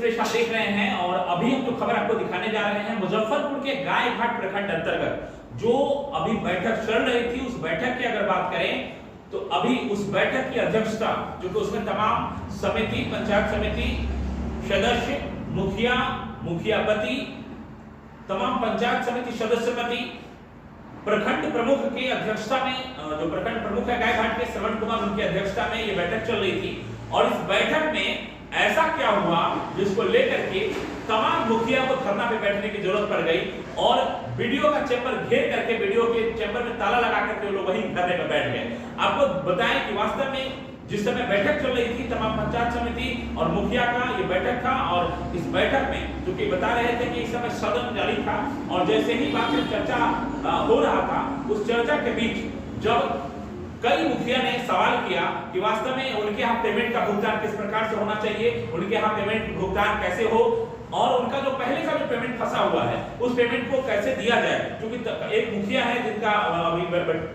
Express आप देख रहे हैं और अभी हम जो खबर आपको दिखाने जा रहे हैं मुजफ्फरपुर के गायघाट प्रखंड अंतर्गत जो अभी बैठक चल रही थी, उस बैठक की अगर बात करें तो अभी उस बैठक की अध्यक्षता जो कि उसमें तमाम समिति, पंचायत समिति सदस्य, मुखिया, मुखियापति, तमाम पंचायत समिति सदस्यपति, प्रखंड प्रमुख की अध्यक्षता में, जो प्रखंड प्रमुख है गायघाट के श्रवण कुमार, उनकी अध्यक्षता में ये बैठक चल रही थी। और इस बैठक में ऐसा क्या हुआ जिसको लेकर के तमाम मुखिया को धरना पे बैठने की जरूरत पड़ गई और वीडियो का चैम्बर घेर करके वीडियो के चैम्बर में ताला लगा करके लोग वहीं धरने पे बैठ गए। आपको बताएं कि वास्तव में जिस समय बैठक चल रही थी तमाम पंचायत समिति और मुखिया का ये बैठक था और इस बैठक में जो कि बता रहे थे कि इस समय सदन जारी था और जैसे ही बात में चर्चा हो रहा था, उस चर्चा के बीच जब कई मुखिया ने सवाल किया कि वास्तव में उनके यहाँ पेमेंट का भुगतान किस प्रकार से होना चाहिए, उनके यहाँ पेमेंट भुगतान कैसे हो और उनका जो पहले का जो पेमेंट फंसा हुआ है उस पेमेंट को कैसे दिया जाए। क्योंकि एक मुखिया है जिनका अभी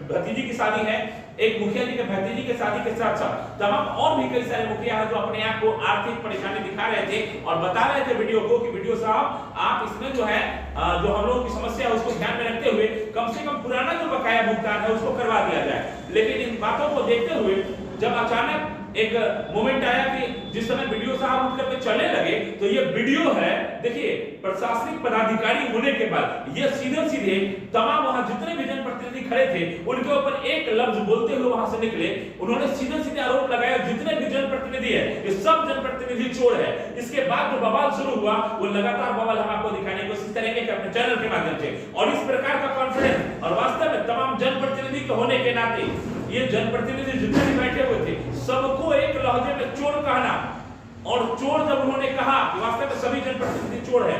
भतीजी की शादी है, एक मुखिया जी के भतीजी की शादी के साथ साथ तमाम और भी कई सारे मुखिया हैं जो अपने आप को आर्थिक परेशानी दिखा रहे थे और बता रहे थे वीडियो को कि वीडियो साहब आप इसमें जो है जो हम लोगों की समस्या है उसको ध्यान में रखते हुए कम से कम पुराना जो बकाया भुगतान है उसको करवा दिया जाए। लेकिन इन बातों को देखते हुए जब अचानक एक मोमेंट आया कि जिस समय वीडियो साहब उठ करके चलने लगे तो ये वीडियो है, देखिए प्रशासनिक पदाधिकारी होने के बाद ये सीधे सीधे तमाम वहां जितने भी जनप्रतिनिधि खड़े थे उनके ऊपर एक लफ्ज बोलते हुए वहां से निकले। उन्होंने सीधे सीधे आरोप लगाया जितने भी जनप्रतिनिधि है ये सब जनप्रतिनिधि चोर है। इसके बाद जो बवाल शुरू हुआ वो लगातार बवाल हम आपको दिखाने की कोशिश करेंगे अपने चैनल के माध्यम से। और इस प्रकार का कॉन्फिडेंस और वास्तव में तमाम जनप्रतिनिधि होने के नाते ये जनप्रतिनिधि जितने भी बैठे हुए थे सबको एक लहजे में चोर कहना और चोर जब उन्होंने कहा कि वास्तव में सभी जनप्रतिनिधि चोर है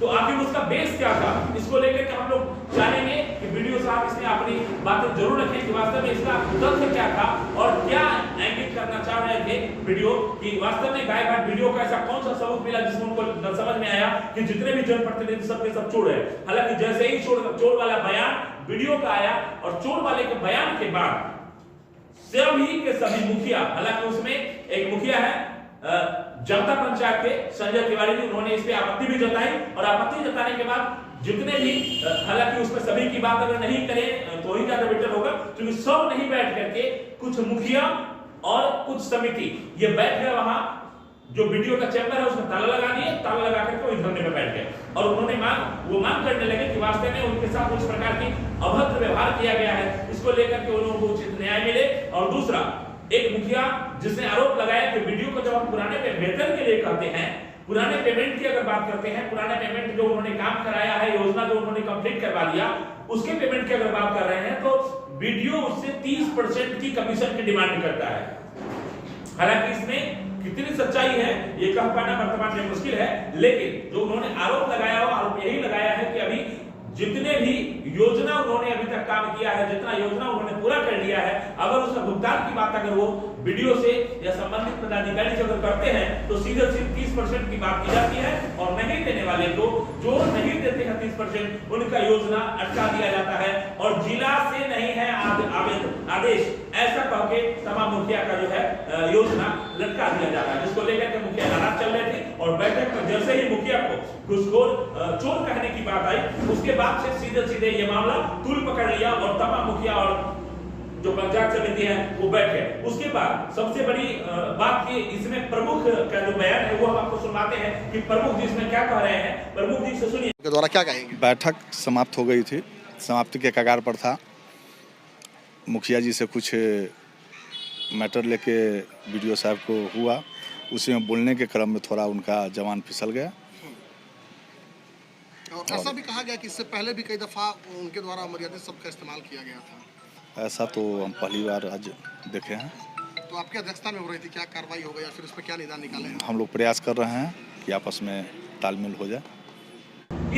तो आखिर उसका बेस क्या था, इसको लेकर के हम लोग चाहेंगे कि वीडियो साहब इसमें अपनी बातें जरूर रखें कि वास्तव में इसका तथ्य क्या था और क्या इंगित करना चाह रहे थे वीडियो कि वास्तव में गायघाट वीडियो का ऐसा कौन सा सबूत मिला जिसमें उनको समझ में आया कि जितने भी जनप्रतिनिधि सबके सब चोर है। हालांकि जैसे ही चोर वाला बयान वीडियो का आया और चोर वाले के बयान के बाद सभी के सभी मुखिया, हालांकि उसमें एक मुखिया है जनता पंचायत के संजय तिवारी जी, उन्होंने इस पे आपत्ति भी जताई और आपत्ति जताने के बाद जितने भी, हालांकि उसमें सभी की बात अगर नहीं करें तो ही ज्यादा बेटर होगा क्योंकि सब नहीं बैठ करके कुछ मुखिया और कुछ समिति ये बैठ गए वहां जो वीडियो का चैम्बर है उसमें ताला लगा दिए, ताला लगा करके वही धरने में बैठ गए और उन्होंने मांग करने लगे कि वास्तव में उनके साथ उस प्रकार की अभद्र व्यवहार किया गया है, इसको लेकर के उन्होंने उचित न्याय मिले। और दूसरा एक मुखिया जिसने आरोप लगाया कि वीडियो को जब हम पुराने वेतन के लिए कहते हैं, पुराने पेमेंट की अगर बात करते हैं, पुराने पेमेंट जो उन्होंने काम कराया है, योजना जो उन्होंने कंप्लीट करवा दिया उसके पेमेंट की अगर बात कर रहे हैं तो वीडियो उससे 30% की कमीशन की डिमांड करता है। हालांकि इसमें कितनी सच्चाई है ये कह पाना वर्तमान में मुश्किल है, लेकिन जो उन्होंने आरोप लगाया हो आरोप यही लगाया है कि अभी जितने भी योजना उन्होंने अभी तक काम किया है, जितना योजना उन्होंने पूरा कर लिया है, अगर उसका भुगतान की बात अगर वो वीडियो से या संबंधित पदाधिकारी से अगर करते हैं तो सीधे सिर्फ 30% की बात की जाती है और नहीं देने वाले को, जो नहीं देते हैं 30%, उनका योजना अटका दिया जाता है और जिला से नहीं है आदेश ऐसा कह के तमाम मुखिया का जो है योजना लटका दिया जाता है, जिसको लेकर के मुखिया नाराज चल रहे थे। और बैठक में जैसे ही मुखिया को घुसखोर चोर कहने की बात आई उसके बाद से सीधे सीधे ये मामला तूल पकड़ लिया और तमाम मुखिया और जो पंचायत समिति है वो बैठे। उसके बाद सबसे बड़ी बात कि इसमें प्रमुख का जो बयान है वो हम आपको सुनाते हैं कि प्रमुख जी इसमें क्या कह रहे हैं। प्रमुख जी से सुनिए। द्वारा क्या कहेंगे? बैठक समाप्त हो गई थी, समाप्ति के कगार पर था। मुखिया जी से कुछ मैटर लेके वीडियो साहब को हुआ, उसी में बोलने के क्रम में थोड़ा उनका जवान फिसल गया। और ऐसा भी कहा गया कि इससे पहले भी कई दफा उनके द्वारा मर्यादित शब्द का इस्तेमाल किया गया था। ऐसा तो हम पहली बार आज देखे हैं। तो आपकी अध्यक्षता में हो रही थी, क्या कार्रवाई होगा या फिर इस पर क्या निदान निकाले हैं? हम लोग प्रयास कर रहे हैं कि आपस में तालमेल हो जाए।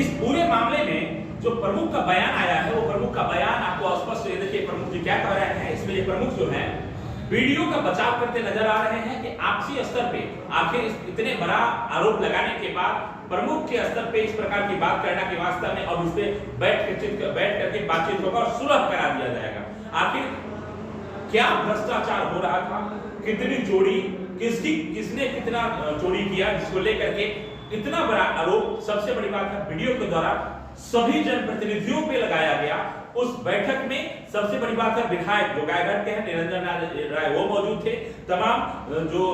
इस पूरे मामले में जो प्रमुख का बयान आया है वो प्रमुख का बयान आपको स्पष्ट देखिए प्रमुख जी क्या कह रहे हैं। इसमें ये प्रमुख जो है वीडियो का बचाव करते नजर आ रहे हैं कि आपसी स्तर पे आखिर इतने बड़ा आरोप लगाने के बाद प्रमुख के स्तर पे इस प्रकार की बात करना कि वास्तव में अब इस पे बैठ करके बातचीत होगा और सुलह करा दिया जाएगा। आखिर क्या भ्रष्टाचार हो रहा था, कितनी जोड़ी किसने कितना चोरी किया, जिसको लेकर के इतना बड़ा आरोप, सबसे बड़ी बात है वीडियो के द्वारा सभी जनप्रतिनिधियों पे लगाया गया। उस बैठक में सबसे बड़ी बात है विधायक जो गायघाट के हैं निरंजन राय वो मौजूद थे, तमाम जो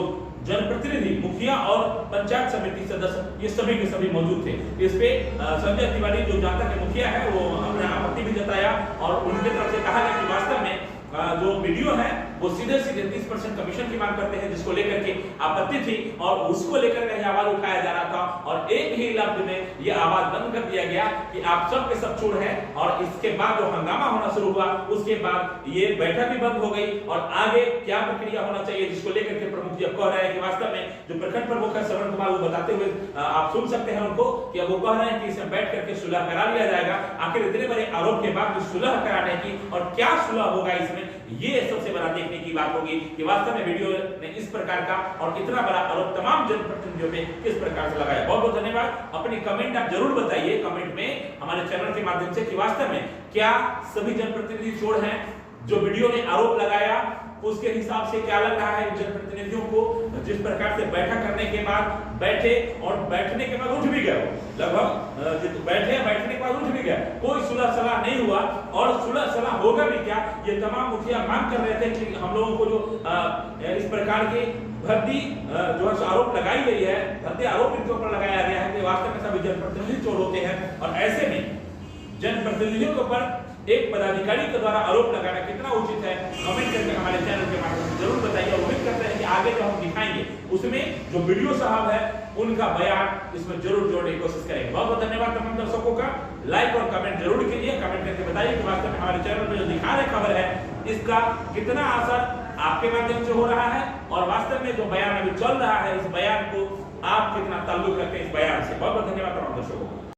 जनप्रतिनिधि मुखिया और पंचायत समिति सदस्य ये सभी के सभी मौजूद थे। इस पे संजय तिवारी जो जाता के मुखिया है वो अपना आपत्ति भी जताया और उनके तरफ से कहा गया कि वास्तव में जो वीडियो है वो सीधे 30% कमीशन की मांग करते हैं, जिसको लेकर के आपत्ति थी और उसको लेकर के आवाज उठाया जा रहा था और एक ही लफ्ज में ये आवाज बंद कर दिया गया कि आप सब के सब चोर हैं। और इसके बाद जो हंगामा होना शुरू हुआ उसके बाद ये बैठक भी बंद हो गई और आगे क्या प्रक्रिया होना चाहिए, जिसको लेकर के प्रमुख जी कह रहे हैं कि वास्तव में जो प्रखंड प्रमुख है श्रवण कुमार वो बताते हुए आप सुन सकते हैं उनको कि अब वो कह रहे हैं कि इसमें बैठ करके सुलह करा लिया जाएगा। आखिर इतने बड़े आरोप के बाद सुलह कराने की और क्या सुलह होगा इसमें, ये सबसे बड़ा देखने की बात होगी कि वास्तव में वीडियो ने इस प्रकार का और इतना बड़ा आरोप तमाम जनप्रतिनिधियों पे किस प्रकार से लगाया। बहुत बहुत धन्यवाद। अपनी कमेंट आप जरूर बताइए कमेंट में हमारे चैनल के माध्यम से कि वास्तव में क्या सभी जनप्रतिनिधि चोर हैं। जो वीडियो ने आरोप लगाया उसके हिसाब से क्या लग रहा है जनप्रतिनिधियों को, जिस प्रकार से बैठक करने के बाद बैठे और बैठने के बाद उठ भी गए, लगभग बैठने के बाद उठ भी गए, कोई सुलह सलाह नहीं हुआ और सुलह सलाह होगा भी क्या, ये तमाम मुखिया मांग कर रहे थे कि हम लोगों को जो इस प्रकार के भद्दी जो है आरोप लगाई गई है, भद्दे आरोप इनके ऊपर लगाया गया है कि वास्तव में सभी जनप्रतिनिधि चोर होते हैं। और ऐसे में जनप्रतिनिधियों के ऊपर एक पदाधिकारी के द्वारा आरोप लगाना कितना उचित है, कमेंट करके हमारे चैनल के माध्यम से जरूर बताइए। और उम्मीद करते हैं कि आगे जो हम दिखाएंगे उसमें जो वीडियो साहब है उनका बयान इसमें जरूर जोड़ने की कोशिश करेंगे। बहुत बहुत धन्यवाद तमाम दर्शकों का। लाइक और कमेंट जरूर कीजिए, कमेंट करके बताइए कि वास्तव में हमारे चैनल पर जो दिखा रहे खबर है इसका कितना असर आपके माध्यम से हो रहा है और वास्तव में जो बयान अभी चल रहा है इस बयान को आप कितना ताल्लुक रखते हैं इस बयान से। बहुत बहुत धन्यवाद तमाम दर्शकों को।